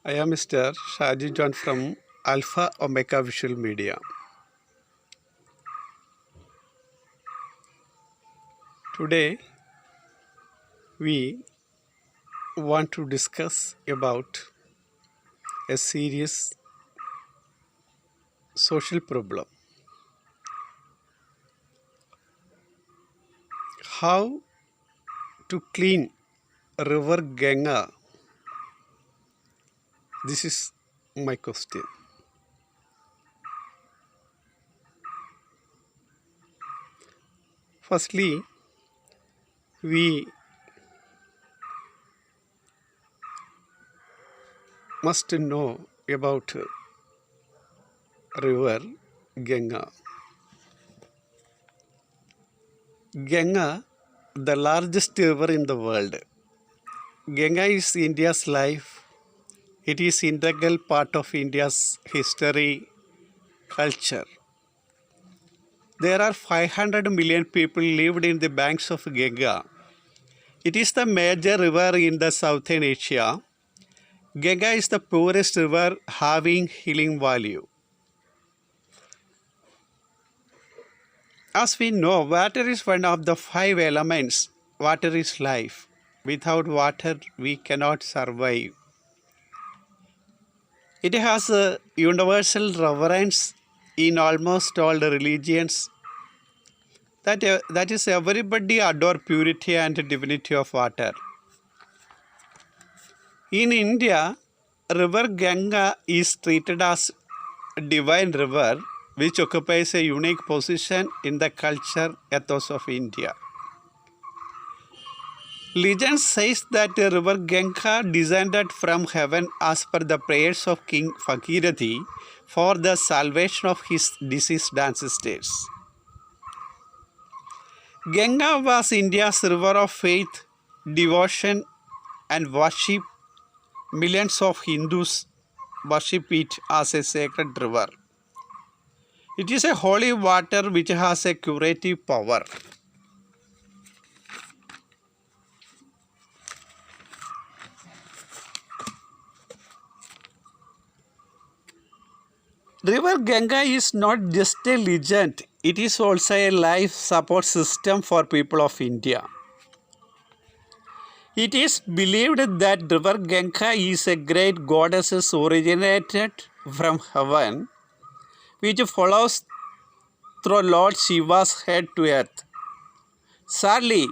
I am Mr. Shaji John from Alpha Omega Visual Media. Today we want to discuss about a serious social problem. How to clean river Ganga? This is my question. Firstly, we must know about river Ganga. Ganga, the largest river in the world. Ganga is India's life. It is integral part of India's history, culture. There are 500 million people lived in the banks of Ganga. It is the major river in the Southern Asia. Ganga is the purest river having healing value. As we know, water is one of the 5 elements. Water is life. Without water, we cannot survive. It has a universal reverence in almost all the religions. That is, everybody adore purity and divinity of water. In India, river Ganga is treated as a divine river which occupies a unique position in the culture ethos of India. Legend says that the river Ganga descended from heaven as per the prayers of King Fakirathi for the salvation of his deceased ancestors. Ganga was India's river of faith, devotion, and worship. Millions of Hindus worship it as a sacred river. It is a holy water which has a curative power. River Ganga is not just a legend, it is also a life support system for people of India. It is believed that river Ganga is a great goddess originated from heaven, which follows through Lord Shiva's head to earth. Sadly,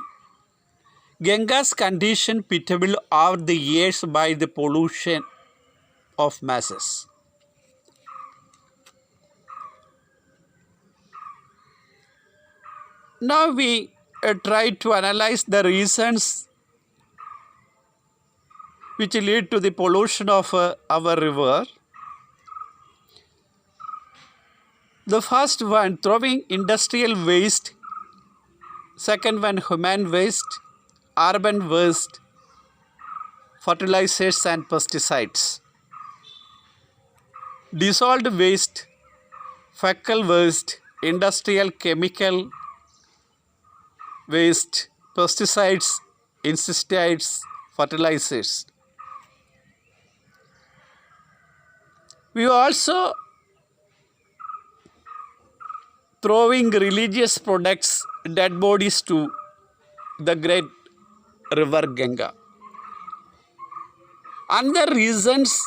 Ganga's condition pitiable over the years by the pollution of masses. Now we try to analyze the reasons which lead to the pollution of our river. The first one, throwing industrial waste. Second one, human waste, urban waste, fertilizers and pesticides. Dissolved waste, fecal waste, industrial chemical waste, pesticides, insecticides, fertilizers. We also throwing religious products, dead bodies to the great river Ganga. Another reasons,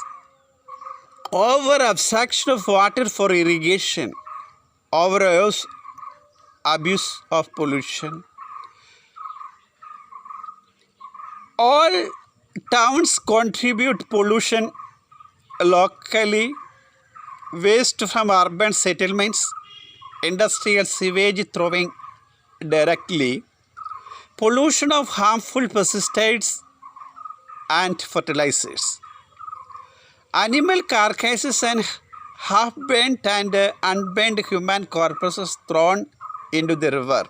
over abstraction of water for irrigation, over abuse of pollution. All towns contribute pollution locally, waste from urban settlements, industrial sewage throwing directly, pollution of harmful pesticides and fertilizers, animal carcasses and half-burnt and unburnt human corpses thrown into the river.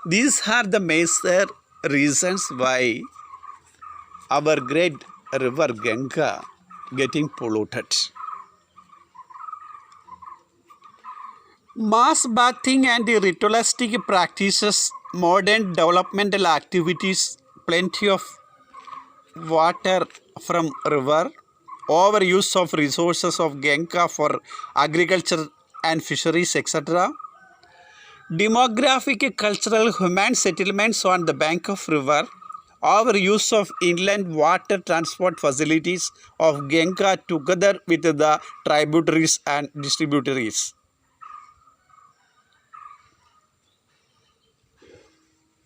These are the major reasons why our great river Ganga getting polluted. Mass bathing and ritualistic practices, modern developmental activities, plenty of water from river, overuse of resources of Ganga for agriculture and fisheries, etc. Demographic, cultural, human settlements on the bank of river, overuse of inland water transport facilities of Ganga together with the tributaries and distributaries.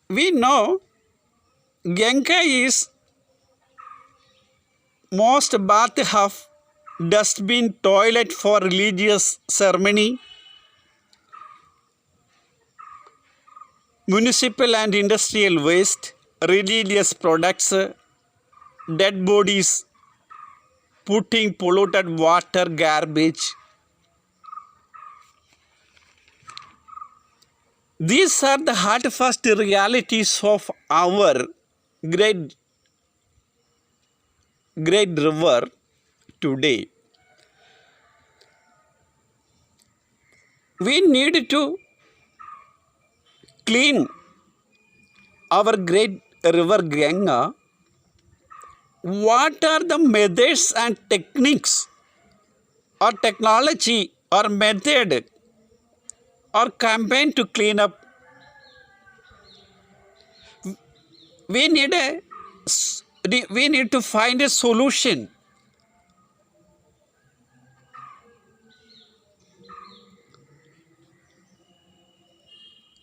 We know Ganga is most bath have dustbin, toilet for religious ceremony, municipal and industrial waste, religious products, dead bodies, putting polluted water, garbage. These are the hard fast realities of our great river today. We need to clean our great river Ganga. What are the methods and techniques or technology or method or campaign to clean up? We need to find a solution.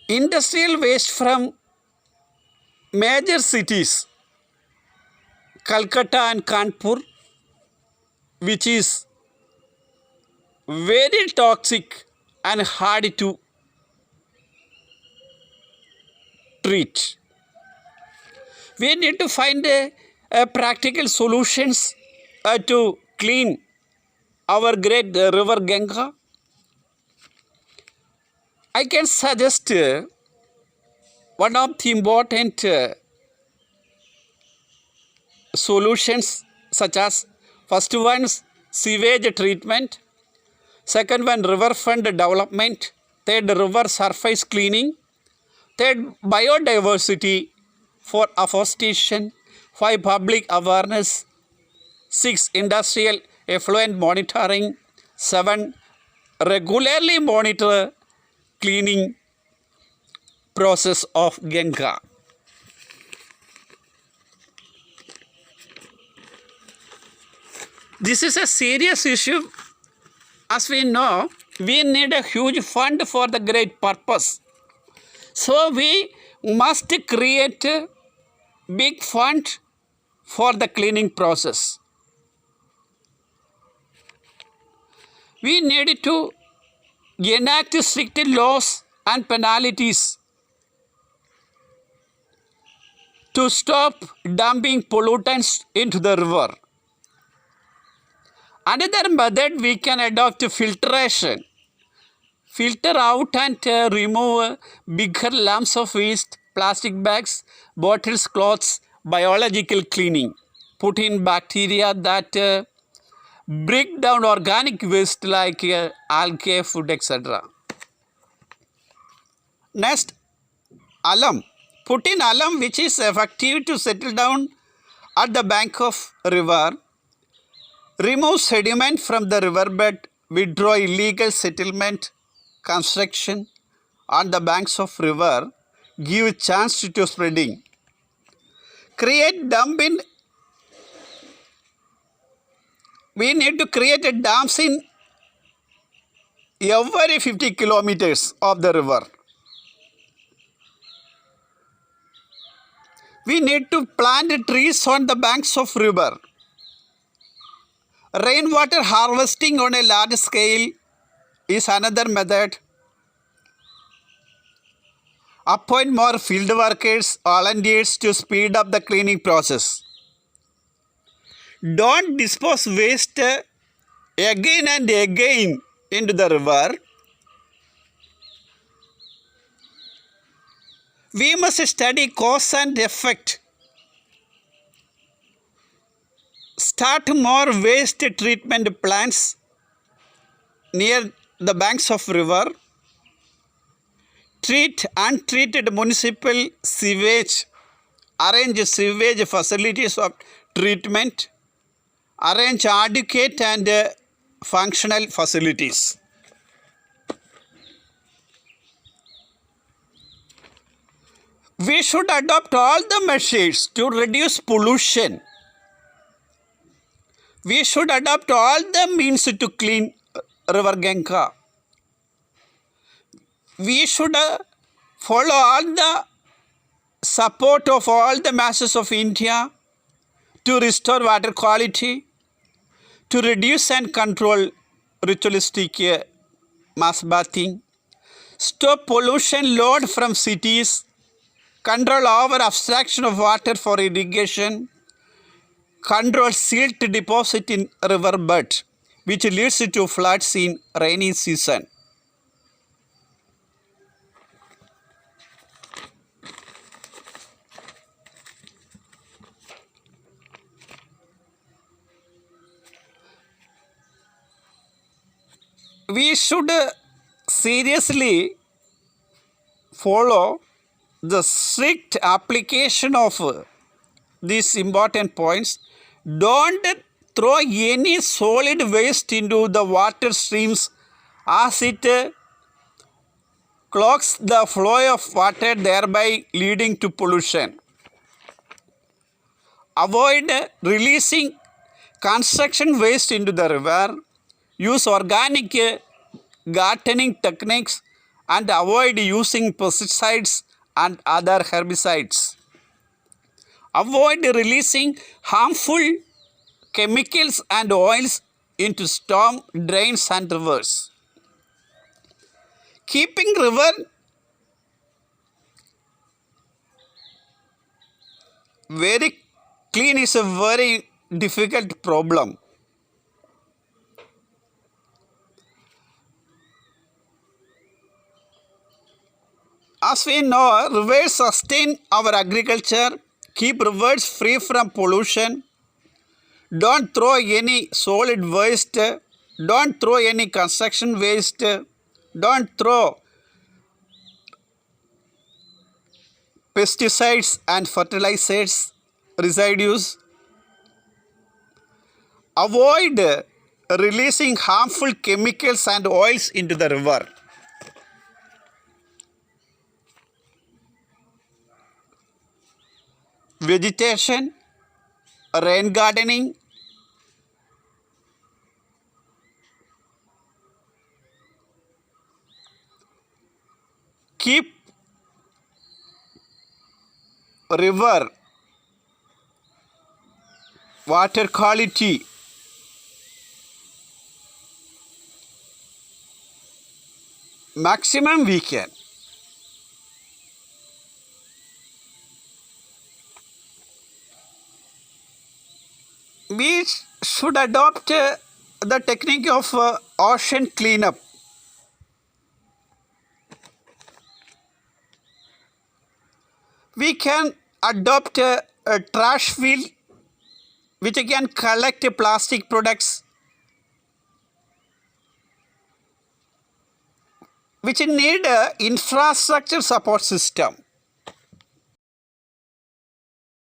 Industrial waste from major cities, Calcutta and Kanpur, which is very toxic and hard to treat. We need to find a practical solutions to clean our great river Ganga. I can suggest one of the important solutions, such as first one sewage treatment, second one riverfront development, third river surface cleaning, third biodiversity, four afforestation, five public awareness, six industrial effluent monitoring, seven regularly monitor cleaning process of Ganga. This is a serious issue. As we know, we need a huge fund for the great purpose. So we must create a big fund for the cleaning process. We need to enact strict laws and penalties to stop dumping pollutants into the river. Another method we can adopt filtration. Filter out and remove bigger lumps of waste, plastic bags, bottles, cloths, biological cleaning. Put in bacteria that break down organic waste like algae, food, etc. Next, alum. Put in alum which is effective to settle down at the bank of river. Remove sediment from the riverbed, withdraw illegal settlement, construction on the banks of river, give chance to spreading. Create dump in. We need to create a dams in every 50 kilometers of the river. We need to plant trees on the banks of river. Rainwater harvesting on a large scale is another method. Appoint more field workers, volunteers to speed up the cleaning process. Don't dispose waste again and again into the river. We must study cause and effect. Start more waste treatment plants near the banks of river. Treat untreated municipal sewage. Arrange sewage facilities of treatment, arrange adequate and functional facilities. We should adopt all the measures to reduce pollution. We should adopt all the means to clean River Ganga. We should follow all the support of all the masses of India to restore water quality, to reduce and control ritualistic mass bathing, stop pollution load from cities, control over abstraction of water for irrigation, control silt deposit in river bed, which leads to floods in rainy season. We should seriously follow the strict application of these important points. Don't throw any solid waste into the water streams as it clogs the flow of water, thereby leading to pollution. Avoid releasing construction waste into the river. Use organic gardening techniques and avoid using pesticides and other herbicides. Avoid releasing harmful chemicals and oils into storm drains and rivers. Keeping river very clean is a very difficult problem. As we know, rivers sustain our agriculture. Keep rivers free from pollution. Don't throw any solid waste. Don't throw any construction waste. Don't throw pesticides and fertilizers residues. Avoid releasing harmful chemicals and oils into the river. Vegetation, rain gardening, keep river water quality maximum we can. We should adopt the technique of ocean cleanup. We can adopt a trash wheel which can collect plastic products which need infrastructure support system.